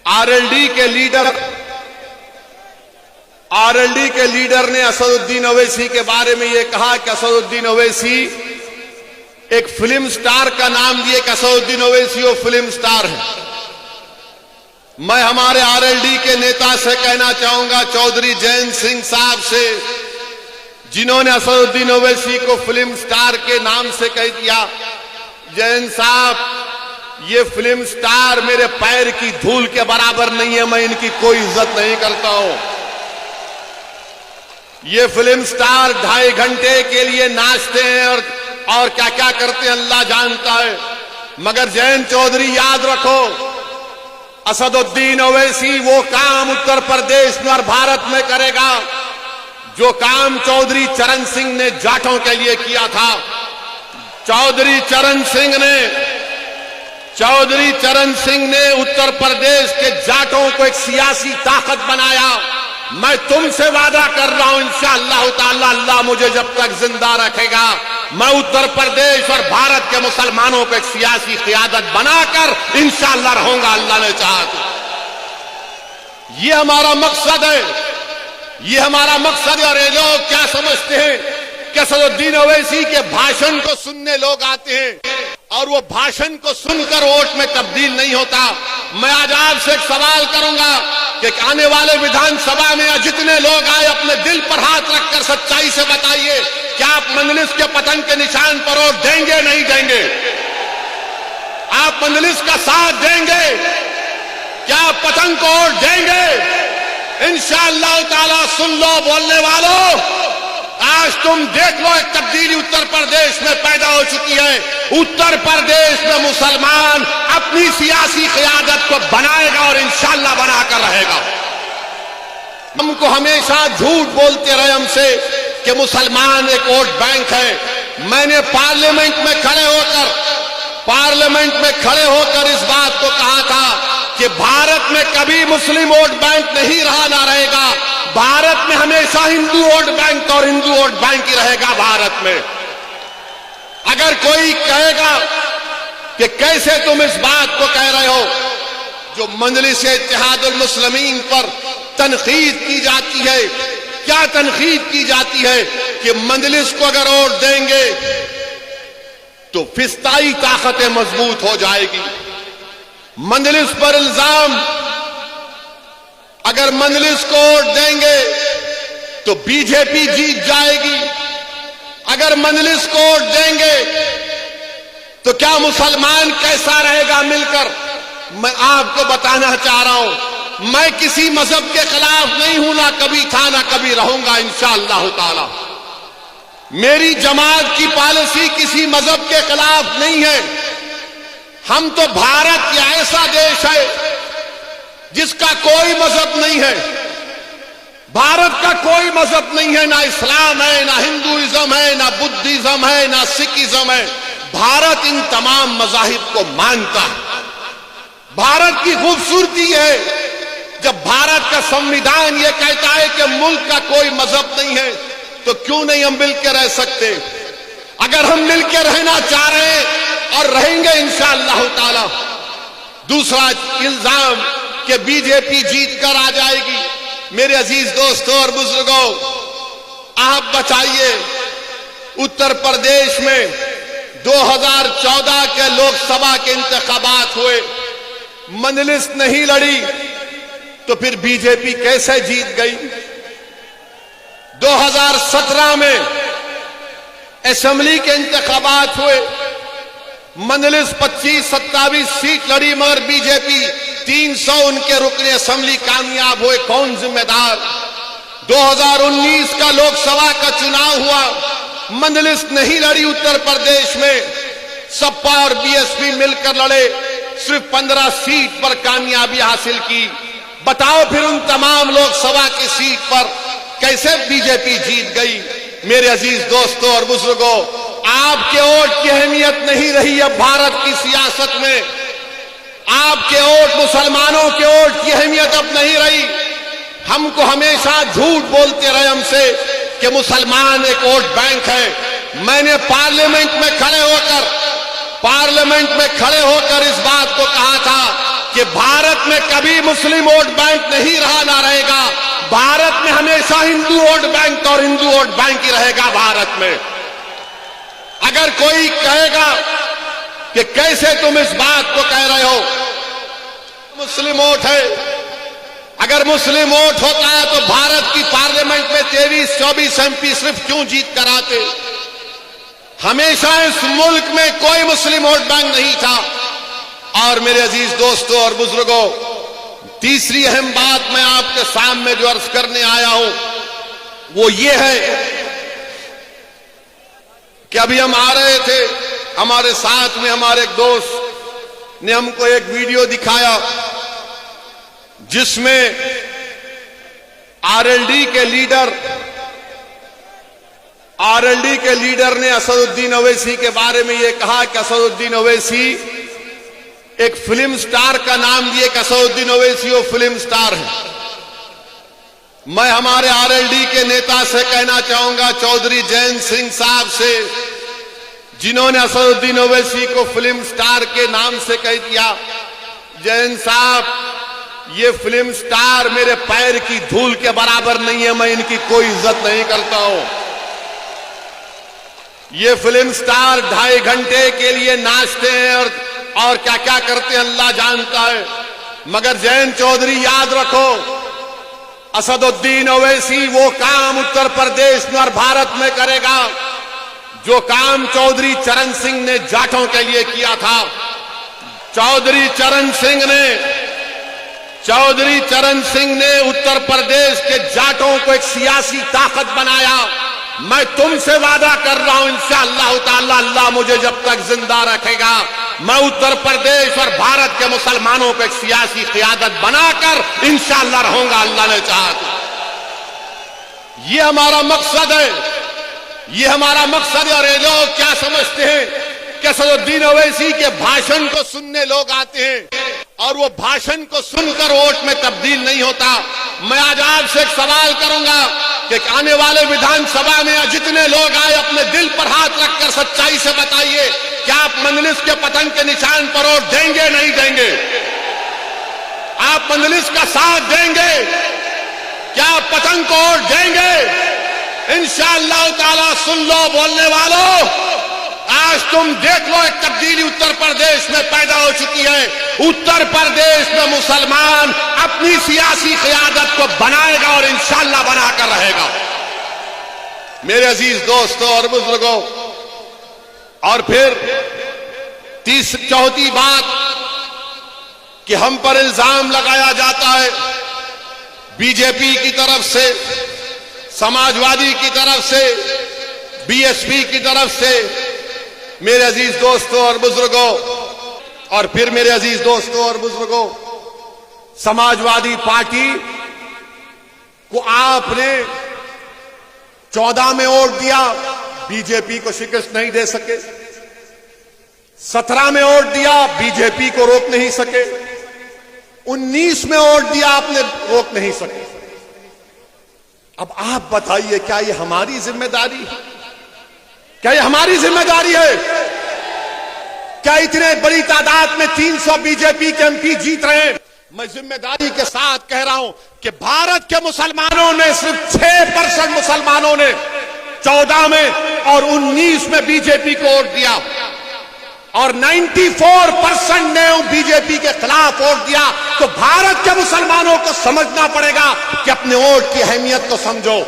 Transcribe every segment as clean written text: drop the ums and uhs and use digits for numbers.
RLD के leader ने असदुद्दीन ओवैसी के बारे में यह कहा कि असदुद्दीन ओवैसी एक फिल्म स्टार का नाम दिए कि असदुद्दीन ओवैसी वो फिल्म स्टार है। मैं हमारे आरएलडी के नेता से कहना चाहूंगा, चौधरी जयंत सिंह साहब से, जिन्होंने असदुद्दीन ओवैसी को फिल्म स्टार के नाम से कह दिया, जयंत साहब ये फिल्म स्टार मेरे पैर की धूल के बराबर नहीं है, मैं इनकी कोई इज्जत नहीं करता हूं। ये फिल्म स्टार 2.5 घंटे के लिए नाचते हैं और क्या क्या करते हैं अल्लाह जानता है। मगर जयंत चौधरी याद रखो, असदुद्दीन ओवैसी वो काम उत्तर प्रदेश में और भारत में करेगा जो काम चौधरी चरण सिंह ने जाटों के लिए किया था। चौधरी चरण सिंह ने उत्तर प्रदेश के जाटों को एक सियासी ताकत बनाया। मैं तुमसे वादा कर रहा हूं, इंशाअल्लाह ताला अल्लाह मुझे जब तक जिंदा रखेगा, मैं उत्तर प्रदेश और भारत के मुसलमानों को एक सियासी क़ियादत बनाकर इंशाअल्लाह रहूंगा, अल्लाह ने चाहा तो। ये हमारा मकसद है, ये हमारा मकसद है। और ये लोग क्या समझते हैं कि असदुद्दीन ओवैसी के भाषण को सुनने लोग आते हैं और वो भाषण को सुनकर वोट में तब्दील नहीं होता। मैं आज आपसे एक सवाल करूंगा कि आने वाले विधानसभा में जितने लोग आए अपने दिल पर हाथ रखकर सच्चाई से बताइए, क्या आप मजलिस के पतन के निशान पर वोट देंगे नहीं देंगे? आप मजलिस का साथ देंगे? क्या आप पतन को वोट देंगे? इंशाअल्लाह ताला सुन लो बोलने वालों, आज तुम देख लो एक तब्दीली उत्तर प्रदेश में पैदा हो चुकी है। उत्तर प्रदेश में मुसलमान अपनी सियासी क़ियादत को बनाएगा और इंशाअल्लाह बनाकर रहेगा। हमको हमेशा झूठ बोलते रहे हमसे कि मुसलमान एक वोट बैंक है। मैंने पार्लियामेंट में खड़े होकर इस बात को कहा था कि भारत में कभी मुस्लिम वोट बैंक नहीं रहा, ना रहेगा। भारत में हमेशा हिंदू वोट बैंक और हिंदू वोट बैंक ही रहेगा भारत में। अगर कोई कहेगा कि कैसे तुम इस बात को कह रहे हो, जो मजलिस इत्तेहादुल मुस्लिमीन पर तनकीद की जाती है, क्या तनकीद की जाती है कि मजलिस को अगर वोट देंगे तो फिस्ताई ताकतें मजबूत हो जाएगी। मजलिस पर इल्जाम, अगर मजलिस को वोट देंगे तो बीजेपी जीत जाएगी। अगर मजलिस को वोट देंगे तो क्या मुसलमान कैसा रहेगा मिलकर? मैं आपको बताना चाह रहा हूं, मैं किसी मजहब के खिलाफ नहीं हूं, ना कभी था ना कभी रहूंगा इंशाअल्लाह ताला। मेरी जमात की पॉलिसी किसी मजहब के खिलाफ नहीं है। हम तो भारत या ऐसा देश है जिसका कोई मजहब नहीं है। भारत का कोई मजहब नहीं है, ना इस्लाम है, ना हिंदुइज्म है, ना बुद्धिज्म है, ना सिखिज्म है। भारत इन तमाम मजाहिब को मानता है। भारत की खूबसूरती है जब भारत का संविधान ये कहता है कि मुल्क का कोई मजहब नहीं है, तो क्यों नहीं हम मिलकर रह सकते? अगर हम मिलकर रहना चाह रहे हैं और रहेंगे इंशाअल्लाह ताला। दूसरा इल्जाम कि बीजेपी जीत कर आ जाएगी। मेरे अजीज दोस्तों और बुजुर्गों, आप बताइए, उत्तर प्रदेश में 2014 के लोकसभा के इंतखाबात हुए, मजलिस नहीं लड़ी तो फिर बीजेपी कैसे जीत गई? 2017 में असेंबली के इंतखाबात हुए, मजलिस 25-27 सीट लड़ी मगर बीजेपी 300 उनके रुकने असेंबली कामयाब हुए। कौन जिम्मेदार? 2019 का लोकसभा का चुनाव हुआ, मजलिस नहीं लड़ी उत्तर प्रदेश में, सपा और बीएसपी मिलकर लड़े, सिर्फ 15 सीट पर कामयाबी हासिल की। बताओ फिर उन तमाम लोकसभा की सीट पर कैसे बीजेपी जीत गई? मेरे अजीज दोस्तों और बुजुर्गों, आपके वोट की अहमियत नहीं रही अब भारत की सियासत में। आपके वोट, मुसलमानों के वोट की अहमियत अब नहीं रही। हमको हमेशा झूठ बोलते रहे हमसे कि मुसलमान एक वोट बैंक है। मैंने पार्लियामेंट में खड़े होकर इस बात को कहा था कि भारत में कभी मुस्लिम वोट बैंक नहीं रहा, ना रहेगा। भारत में हमेशा हिंदू वोट बैंक और हिंदू वोट बैंक ही रहेगा भारत में। अगर कोई कहेगा कि कैसे तुम इस बात को कह रहे हो, मुस्लिम वोट है, अगर मुस्लिम वोट होता है तो भारत की पार्लियामेंट में 23-24 एमपी सिर्फ क्यों जीत कर आते? हमेशा इस मुल्क में कोई मुस्लिम वोट बैंक नहीं था। और मेरे अजीज दोस्तों और बुजुर्गों, तीसरी अहम बात मैं आपके सामने जो अर्ज करने आया हूं वो ये है कि अभी हम आ रहे थे, हमारे साथ में हमारे एक दोस्त ने हमको एक वीडियो दिखाया जिसमें आरएलडी के लीडर ने असदुद्दीन ओवैसी के बारे में यह कहा कि असदुद्दीन ओवैसी एक फिल्म स्टार का नाम दिए कि असदुद्दीन ओवैसी वो फिल्म स्टार है। मैं हमारे आरएलडी के नेता से कहना चाहूंगा, चौधरी जैन सिंह साहब से, जिन्होंने असदुद्दीन ओवैसी को फिल्म स्टार के नाम से कह दिया, जैन साहब ये फिल्म स्टार मेरे पैर की धूल के बराबर नहीं है, मैं इनकी कोई इज्जत नहीं करता हूं। ये फिल्म स्टार 2.5 घंटे के लिए नाचते हैं और क्या क्या करते हैं अल्लाह जानता है। मगर जैन चौधरी याद रखो, असदुद्दीन ओवैसी वो काम उत्तर प्रदेश में और भारत में करेगा जो काम चौधरी चरण सिंह ने जाटों के लिए किया था। चौधरी चरण सिंह ने उत्तर प्रदेश के जाटों को एक सियासी ताकत बनाया। मैं तुमसे वादा कर रहा हूं इंशाअल्लाह ताला, अल्लाह मुझे जब तक जिंदा रखेगा, मैं उत्तर प्रदेश और भारत के मुसलमानों को एक सियासी क़ियादत बनाकर इंशाअल्लाह रहूंगा, अल्लाह ने चाहा तो। ये हमारा मकसद है, ये हमारा मकसद है। और ये लोग क्या समझते हैं कि असदुद्दीन ओवैसी के भाषण को सुनने लोग आते हैं और वो भाषण को सुनकर वोट में तब्दील नहीं होता। मैं आज आपसे एक सवाल करूंगा कि आने वाले विधानसभा में जितने लोग आए अपने दिल पर हाथ रखकर सच्चाई से बताइए, क्या आप मजलिस के पतंग के निशान पर वोट देंगे नहीं देंगे? आप मजलिस का साथ देंगे? क्या आप पतंग को वोट देंगे? इंशाअल्लाह ताला सुन लो बोलने वालों, आज तुम देख लो एक तब्दीली उत्तर प्रदेश में पैदा हो चुकी है। उत्तर प्रदेश में मुसलमान अपनी सियासी क़ियादत को बनाएगा और इंशाअल्लाह बनाकर रहेगा। मेरे अजीज दोस्तों और बुजुर्गों, और फिर चौथी बात कि हम पर इल्जाम लगाया जाता है बीजेपी की तरफ से, समाजवादी की तरफ से, बीएसपी की तरफ से। मेरे अजीज दोस्तों और बुजुर्गों, और फिर मेरे अजीज दोस्तों और बुजुर्गों, समाजवादी पार्टी को आपने 14 में वोट दिया, बीजेपी को शिकस्त नहीं दे सके। 17 में वोट दिया, बीजेपी को रोक नहीं सके। 19 में वोट दिया, आपने रोक नहीं सके। अब आप बताइए, क्या ये हमारी जिम्मेदारी है? क्या ये हमारी जिम्मेदारी है? क्या इतने बड़ी तादाद में 300 बीजेपी के एमपी जीत रहे हैं? मैं जिम्मेदारी के साथ कह रहा हूं कि भारत के मुसलमानों ने, सिर्फ 6% मुसलमानों ने 14 में और 19 में बीजेपी को वोट दिया और 94% ने बीजेपी के खिलाफ वोट दिया। तो भारत के मुसलमानों को समझना पड़ेगा कि अपने वोट की अहमियत को समझो,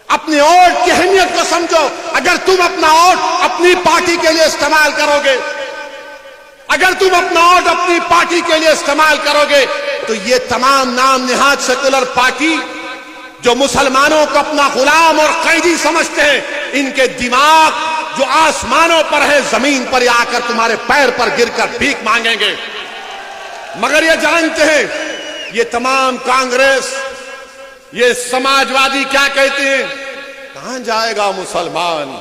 अपने वोट की अहमियत को समझो। अगर तुम अपना वोट अपनी पार्टी के लिए इस्तेमाल करोगे, अगर तुम अपना वोट अपनी पार्टी के लिए इस्तेमाल करोगे, तो ये तमाम नाम निहाद सेकुलर पार्टी जो मुसलमानों को अपना गुलाम और कैदी समझते हैं, इनके दिमाग जो आसमानों पर है, जमीन पर आकर तुम्हारे पैर पर गिरकर भीख मांगेंगे। मगर ये जानते हैं, ये तमाम कांग्रेस, ये समाजवादी क्या कहते हैं? कहां जाएगा मुसलमान,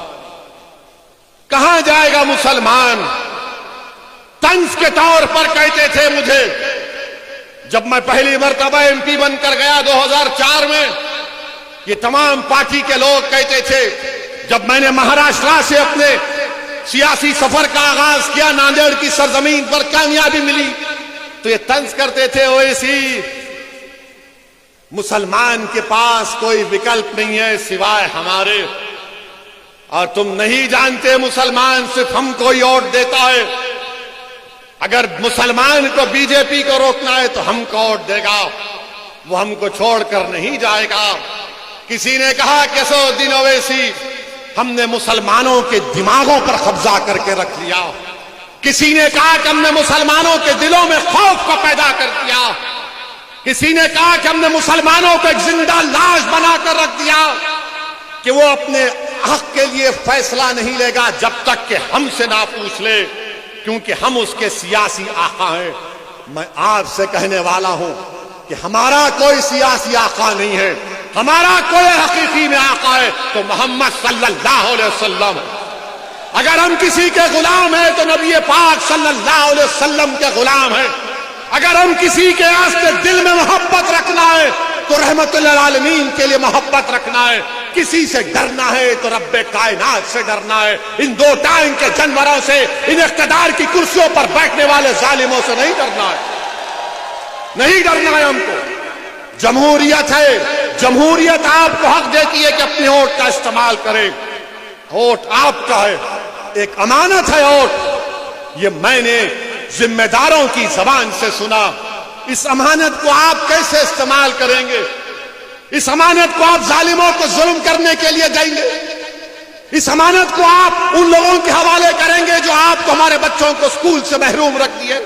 कहां जाएगा मुसलमान? तंज के तौर पर कहते थे मुझे, जब मैं पहली मर्तबा एमपी बनकर गया 2004 में, ये तमाम पार्टी के लोग कहते थे। जब मैंने महाराष्ट्र से अपने सियासी सफर का आगाज किया, नांदेड़ की सरजमीन पर कामयाबी मिली, तो ये तंज करते थे ओवैसी, मुसलमान के पास कोई विकल्प नहीं है सिवाय हमारे, और तुम नहीं जानते मुसलमान सिर्फ हमको ही वोट देता है। अगर मुसलमान को बीजेपी को रोकना है तो हमको वोट देगा, वो हमको छोड़कर नहीं जाएगा। किसी ने कहा कि असदुद्दीन ओवैसी, हमने मुसलमानों के दिमागों पर कब्जा करके रख लिया। किसी ने कहा कि हमने मुसलमानों के दिलों में खौफ को पैदा कर दिया। किसी ने कहा कि हमने मुसलमानों को एक जिंदा लाश बनाकर रख दिया कि वो अपने हक के लिए फैसला नहीं लेगा जब तक कि हमसे ना पूछ ले, क्योंकि हम उसके सियासी आका हैं। मैं आपसे कहने वाला हूं कि हमारा कोई सियासी आका नहीं है, हमारा कोई हकीकी में आका है तो मोहम्मद सल्लल्लाहु अलैहि वसल्लम है। अगर हम किसी के गुलाम हैं तो नबी पाक सल्लल्लाहु अलैहि वसल्लम के गुलाम हैं। अगर हम किसी के वास्ते दिल में मोहब्बत रखना है तो रहमतुल आलमीन के लिए मोहब्बत रखना है। किसी से डरना है तो रब्बे कायनात से डरना है। इन दो टाइम के जानवरों से, इन इख्तिदार की कुर्सियों पर बैठने वाले जालिमों से नहीं डरना है, नहीं डरना है हमको। जमहूरियत है, जमहूरियत आपको हक देती है कि अपने वोट का इस्तेमाल करें। वोट आपका है, एक अमानत है वोट। ये मैंने जिम्मेदारों की जबान से सुना। इस अमानत को आप कैसे इस्तेमाल करेंगे? इस अमानत को आप जालिमों को जुल्म करने के लिए देंगे? इस अमानत को आप उन लोगों के हवाले करेंगे जो आपको, हमारे बच्चों को स्कूल से महरूम रख दिए?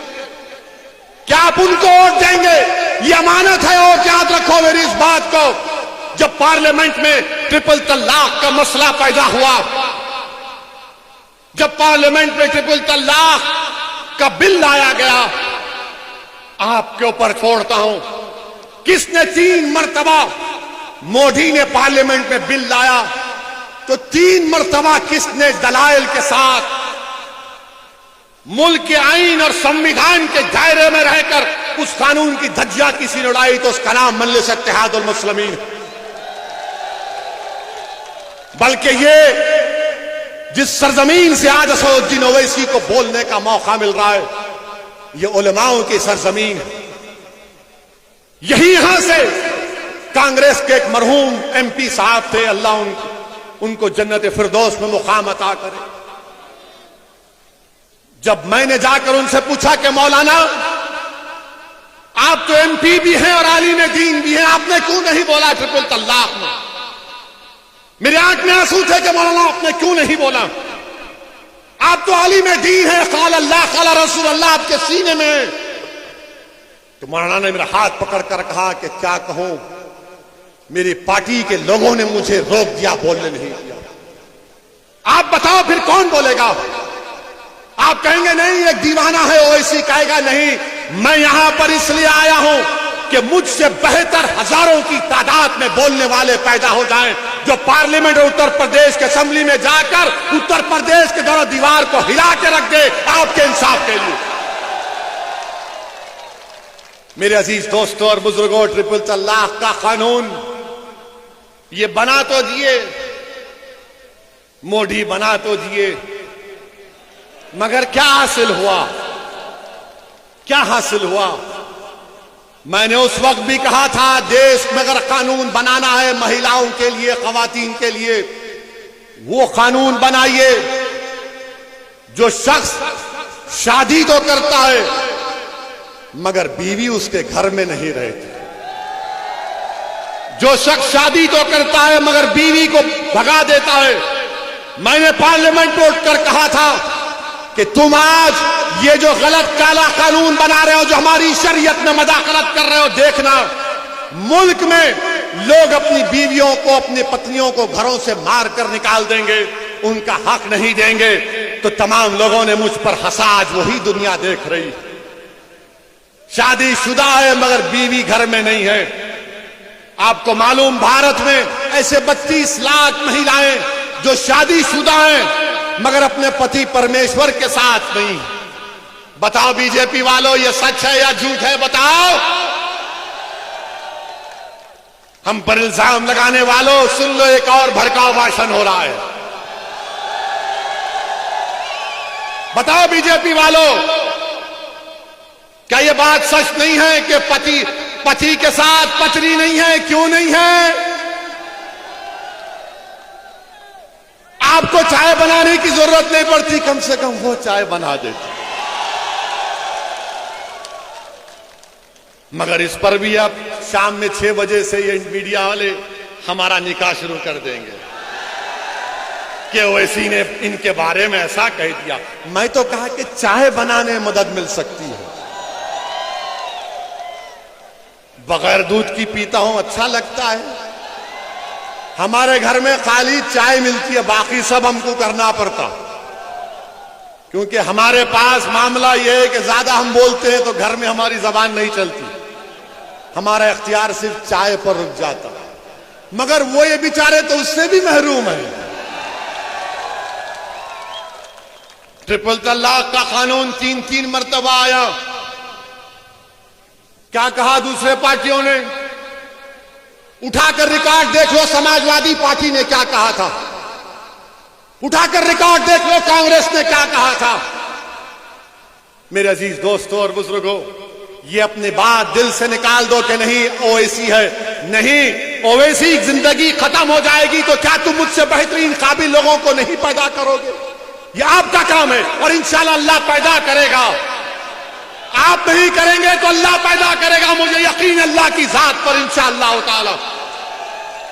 क्या आप उनको वोट देंगे? ये अमानत है वोट, याद रखो मेरी इस बात को। जब पार्लियामेंट में ट्रिपल तलाक का मसला पैदा हुआ, जब पार्लियामेंट में ट्रिपल तलाक का बिल लाया गया, आपके ऊपर छोड़ता हूं, किसने 3 मरतबा, मोदी ने पार्लियामेंट में बिल लाया तो 3 मरतबा किसने दलाइल के साथ मुल्क के आईन और संविधान के दायरे में रहकर उस कानून की धज्जियां किसी ने उड़ाई तो उसका नाम मजलिस इत्तेहादुल मुस्लिमीन। बल्कि ये जिस सरजमीन से आज असदुद्दीन ओवैसी को बोलने का मौका मिल रहा है, ये उलमाओं की सरजमीन है। यही यहां से कांग्रेस के एक मरहूम MP साहब थे, अल्लाह उनको जन्नत फिरदौस में मुकाम अता करे। जब मैंने जाकर उनसे पूछा कि मौलाना आप तो MP भी हैं और आलिम दीन भी हैं, आपने क्यों नहीं बोला ट्रिपल तलाक में? मेरे आंख में आंसू थे कि मौलाना आपने क्यों नहीं बोला? आप तो आलिम दीन है, क़ाल अल्लाह क़ाल रसूल अल्लाह आपके सीने में है। तो मौलाना ने मेरा हाथ पकड़कर कहा कि क्या कहूं, मेरी पार्टी के लोगों ने मुझे रोक दिया, बोलने नहीं दिया। आप बताओ फिर कौन बोलेगा? आप कहेंगे नहीं एक दीवाना है ओवैसी, कहेगा नहीं मैं यहां पर इसलिए आया हूं कि मुझसे बेहतर हजारों की तादाद में बोलने वाले पैदा हो जाएं, जो पार्लियामेंट और उत्तर प्रदेश के असेंबली में जाकर उत्तर प्रदेश के दोनों दीवार को हिला के रख दे आपके इंसाफ के लिए। मेरे अजीज दोस्तों और बुजुर्गों, ट्रिपल तलाक का कानून ये बना तो दिए, मोदी बना तो दिए, मगर क्या हासिल हुआ? क्या हासिल हुआ? मैंने उस वक्त भी कहा था देश में अगर कानून बनाना है महिलाओं के लिए, खवातीन के लिए, वो कानून बनाइए जो शख्स शादी तो करता है मगर बीवी उसके घर में नहीं रहती, जो शख्स शादी तो करता है मगर बीवी को भगा देता है। मैंने पार्लियामेंट में उठकर कहा था कि तुम आज ये जो गलत काला कानून बना रहे हो, जो हमारी शरीयत में मदाखलत कर रहे हो, देखना मुल्क में लोग अपनी बीवियों को, अपनी पत्नियों को घरों से मार कर निकाल देंगे, उनका हक नहीं देंगे। तो तमाम लोगों ने मुझ पर हंसा, आज वही दुनिया देख रही। शादीशुदा है मगर बीवी घर में नहीं है। आपको मालूम भारत में ऐसे 32 लाख महिलाएं जो शादीशुदा हैं मगर अपने पति परमेश्वर के साथ नहीं। बताओ बीजेपी वालों ये सच है या झूठ है? बताओ। हम पर इल्जाम लगाने वालों सुन लो, एक और भड़काऊ भाषण हो रहा है। बताओ बीजेपी वालों क्या यह बात सच नहीं है कि पति के साथ पत्नी नहीं है? क्यों नहीं है? आपको चाय बनाने की जरूरत नहीं पड़ती, कम से कम वो चाय बना देती। मगर इस पर भी अब शाम में 6 बजे से ये मीडिया वाले हमारा निकाह शुरू कर देंगे कि ओवैसी ने इनके बारे में ऐसा कह दिया। मैं तो कहा कि चाय बनाने में मदद मिल सकती है। बगैर दूध की पीता हूं, अच्छा लगता है। हमारे घर में खाली चाय मिलती है, बाकी सब हमको करना पड़ता, क्योंकि हमारे पास मामला यह है कि ज्यादा हम बोलते हैं तो घर में हमारी जबान नहीं चलती, हमारा इख्तियार सिर्फ चाय पर रुक जाता। मगर वो ये बेचारे तो उससे भी महरूम है। ट्रिपल तलाक का कानून 3 मरतबा आया। क्या कहा दूसरे पार्टियों ने? उठाकर रिकॉर्ड देख लो, समाजवादी पार्टी ने क्या कहा था। उठाकर रिकॉर्ड देख लो, कांग्रेस ने क्या कहा था। मेरे अजीज दोस्तों और बुजुर्गों, ये अपनी बात दिल से निकाल दो कि नहीं ओवैसी है। नहीं, ओवैसी जिंदगी खत्म हो जाएगी तो क्या तुम मुझसे बेहतरीन काबिल लोगों को नहीं पैदा करोगे? ये आपका काम है और इंशाल्लाह अल्लाह पैदा करेगा। आप नहीं करेंगे तो अल्लाह पैदा करेगा, मुझे यकीन अल्लाह की जात पर इंशाअल्लाह ताला।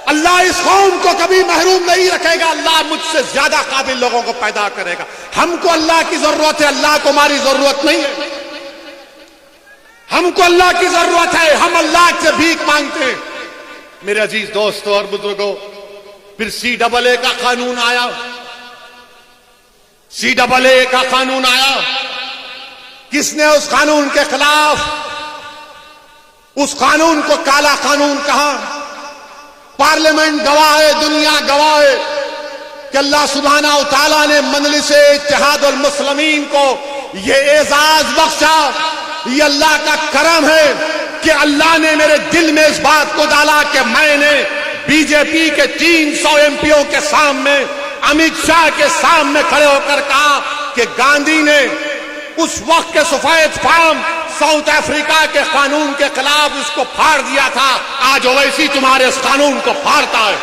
अल्लाह इस कौम को कभी महरूम नहीं रखेगा, अल्लाह मुझसे ज्यादा काबिल लोगों को पैदा करेगा। हमको अल्लाह की जरूरत है, अल्लाह को हमारी जरूरत नहीं है। हमको अल्लाह की जरूरत है, हम अल्लाह से भीख मांगते हैं। मेरे अजीज दोस्तों और बुजुर्गों, फिर CAA का कानून आया। CAA का कानून आया। किसने उस कानून के खिलाफ उस कानून को काला कानून कहा? पार्लियामेंट गवाह है, दुनिया गवाह है कि अल्लाह सुब्हाना व तआला ने मजलिस इत्तेहादुल मुस्लिमीन को यह एजाज बख्शा। ये अल्लाह का करम है कि अल्लाह ने मेरे दिल में इस बात को डाला कि मैंने बीजेपी के 300 MPओं के सामने, अमित शाह के सामने खड़े होकर कहा कि गांधी ने उस वक्त के सफेद फार्म साउथ अफ्रीका के कानून के खिलाफ उसको फाड़ दिया था। आज ओवैसी तुम्हारे इस कानून को फाड़ता है।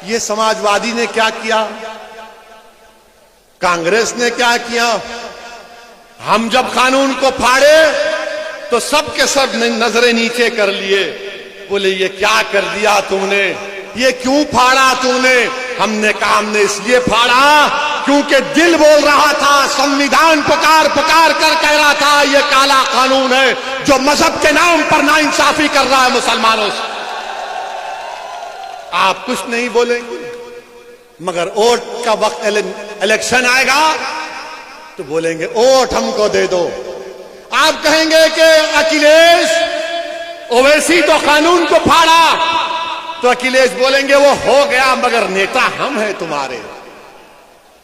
ये समाजवादी ने क्या किया? कांग्रेस ने क्या किया? हम जब कानून को फाड़े तो सब के सब नजरें नीचे कर लिए। बोले ये क्या कर दिया तुमने, ये क्यों फाड़ा तुमने? हमने कहा हमने इसलिए फाड़ा क्योंकि दिल बोल रहा था, संविधान पुकार पुकार कर कह रहा था ये काला कानून है जो मजहब के नाम पर नाइंसाफी कर रहा है मुसलमानों से। आप कुछ नहीं बोलेंगे, मगर वोट का वक्त, इलेक्शन आएगा तो बोलेंगे वोट हमको दे दो। आप कहेंगे कि अखिलेश ओवैसी तो कानून को फाड़ा, तो अखिलेश बोलेंगे वो हो गया मगर नेता हम हैं तुम्हारे,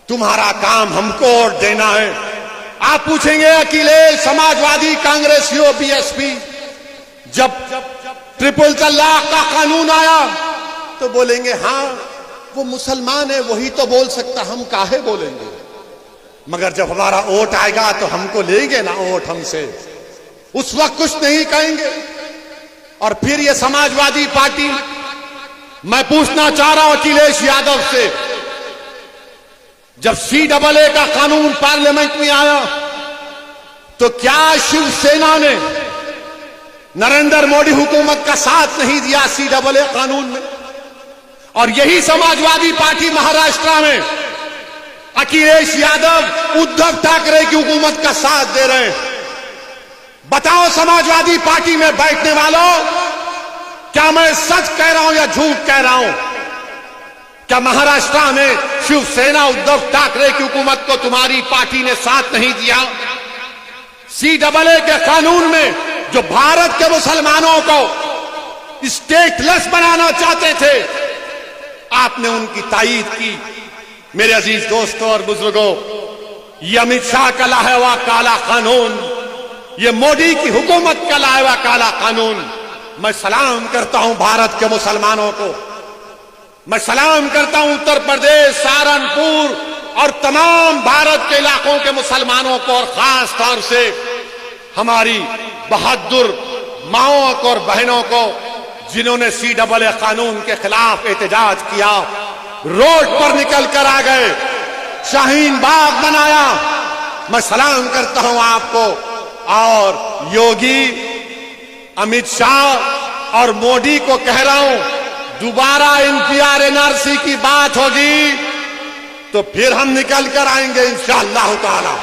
तुम्हारा काम हमको वोट देना है। आप पूछेंगे अखिलेश, समाजवादी, कांग्रेसियों, BSP, जब ट्रिपल तलाक का कानून आया तो बोलेंगे हाँ वो मुसलमान है, वही तो बोल सकता, हम काहे बोलेंगे। मगर जब हमारा वोट आएगा तो हमको लेंगे ना वोट हमसे, उस वक्त कुछ नहीं कहेंगे। और फिर ये समाजवादी पार्टी, मैं पूछना चाह रहा हूं अखिलेश यादव से, जब CAA का कानून पार्लियामेंट में आया तो क्या शिवसेना ने नरेंद्र मोदी हुकूमत का साथ नहीं दिया CAA कानून में? और यही समाजवादी पार्टी महाराष्ट्र में अखिलेश यादव उद्धव ठाकरे की हुकूमत का साथ दे रहे हैं। बताओ समाजवादी पार्टी में बैठने वालों, क्या मैं सच कह रहा हूं या झूठ कह रहा हूं? क्या महाराष्ट्र में शिवसेना उद्धव ठाकरे की हुकूमत को तुम्हारी पार्टी ने साथ नहीं दिया? CAA के कानून में जो भारत के मुसलमानों को स्टेटलेस बनाना चाहते थे, आपने उनकी तायीद की। मेरे अजीज दोस्तों और बुजुर्गों, ये अमित शाह का लाया हुआ काला कानून, ये मोदी की हुकूमत का लाया हुआ काला कानून, मैं सलाम करता हूं भारत के मुसलमानों को, मैं सलाम करता हूं उत्तर प्रदेश, सहारनपुर, और तमाम भारत के इलाकों के मुसलमानों को और खास तौर से हमारी बहादुर माओं को और बहनों को जिन्होंने CAA कानून के खिलाफ एहतजाज किया, रोड पर निकल कर आ गए, शाहीन बाग बनाया, मैं सलाम करता हूं आपको। और योगी, अमित शाह और मोदी को कह रहा हूं, दोबारा NPR NRC की बात होगी तो फिर हम निकल कर आएंगे इंशाअल्लाह ताला।